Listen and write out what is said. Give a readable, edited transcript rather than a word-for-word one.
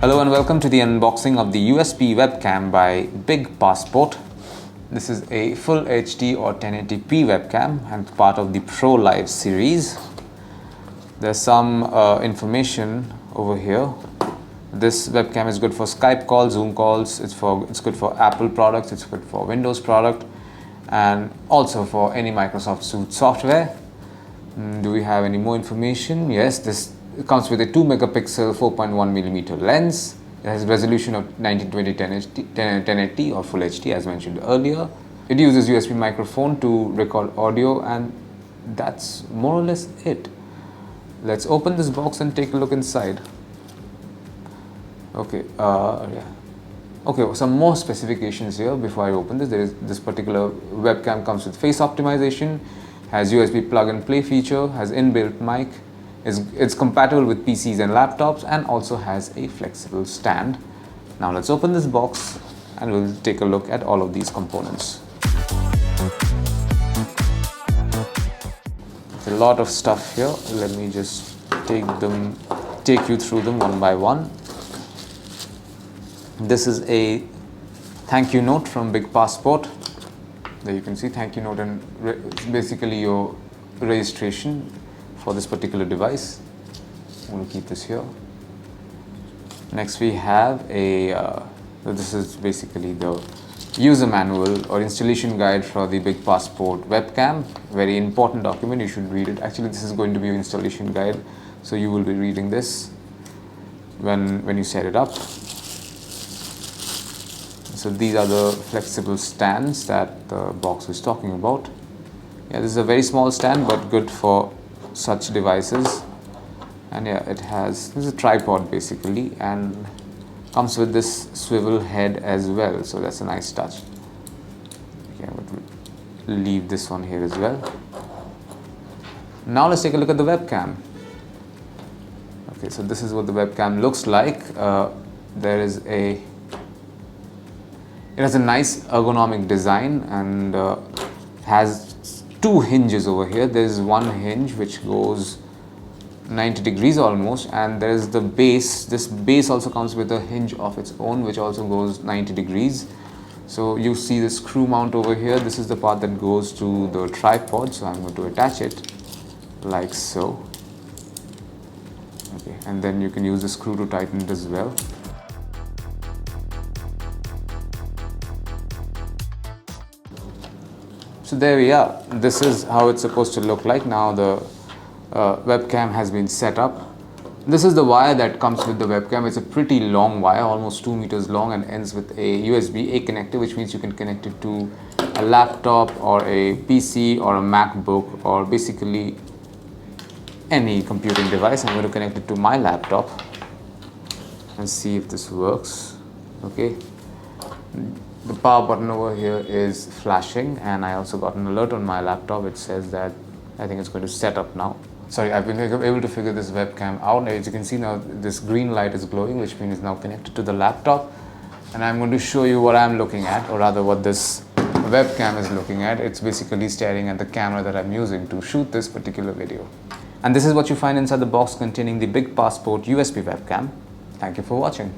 Hello and welcome to the unboxing of the USB webcam by BigPassport. This is a full HD or 1080p webcam and part of the Pro Live series. There's some information over here. This webcam is good for Skype calls, Zoom calls, it's good for Apple products, it's good for Windows product, and also for any Microsoft Suite software. Do we have any more information? Yes, this comes with a 2 megapixel 4.1mm lens. It has a resolution of 1920 1080 or Full HD as mentioned earlier. It uses USB microphone to record audio, and that's more or less it. Let's open this box and take a look inside. Okay, Okay, some more specifications here before I open this. This particular webcam comes with face optimization, has USB plug and play feature, has inbuilt mic, it's compatible with PCs and laptops, and also has a flexible stand. Now let's open this box and we'll take a look at all of these components. There's a lot of stuff here. Let me just take you through them one by one. This is a thank you note from BigPassport. There you can see thank you note, and basically your registration for this particular device. I'm going to keep this here. Next we have this is basically the user manual or installation guide for the BigPassport webcam. Very important document, you should read it. Actually, this is going to be your installation guide, so you will be reading this when you set it up. So these are the flexible stands that the box is talking about. Yeah, this is a very small stand but good for such devices. And yeah, this is a tripod basically, and comes with this swivel head as well, so that's a nice touch. Okay, I'm going to leave this one here as well. Now let's take a look at the webcam. Okay, so this is what the webcam looks like. It has a nice ergonomic design and has two hinges over here. There is one hinge which goes 90 degrees almost, and there is the base. This base also comes with a hinge of its own which also goes 90 degrees. So you see the screw mount over here. This is the part that goes to the tripod, so I'm going to attach it like so. Okay, and then you can use the screw to tighten it as well. So there we are. This is how it's supposed to look like. Now the webcam has been set up. This is the wire that comes with the webcam. It's a pretty long wire, almost 2 meters long, and ends with a USB-A connector, which means you can connect it to a laptop or a PC or a MacBook or basically any computing device. I'm going to connect it to my laptop and see if this works. Okay. The power button over here is flashing, and I also got an alert on my laptop. It says that I think it's going to set up now. Sorry, I've been able to figure this webcam out. As you can see now, this green light is glowing, which means it's now connected to the laptop. And I'm going to show you what I'm looking at, or rather what this webcam is looking at. It's basically staring at the camera that I'm using to shoot this particular video. And this is what you find inside the box containing the BigPassport USB webcam. Thank you for watching.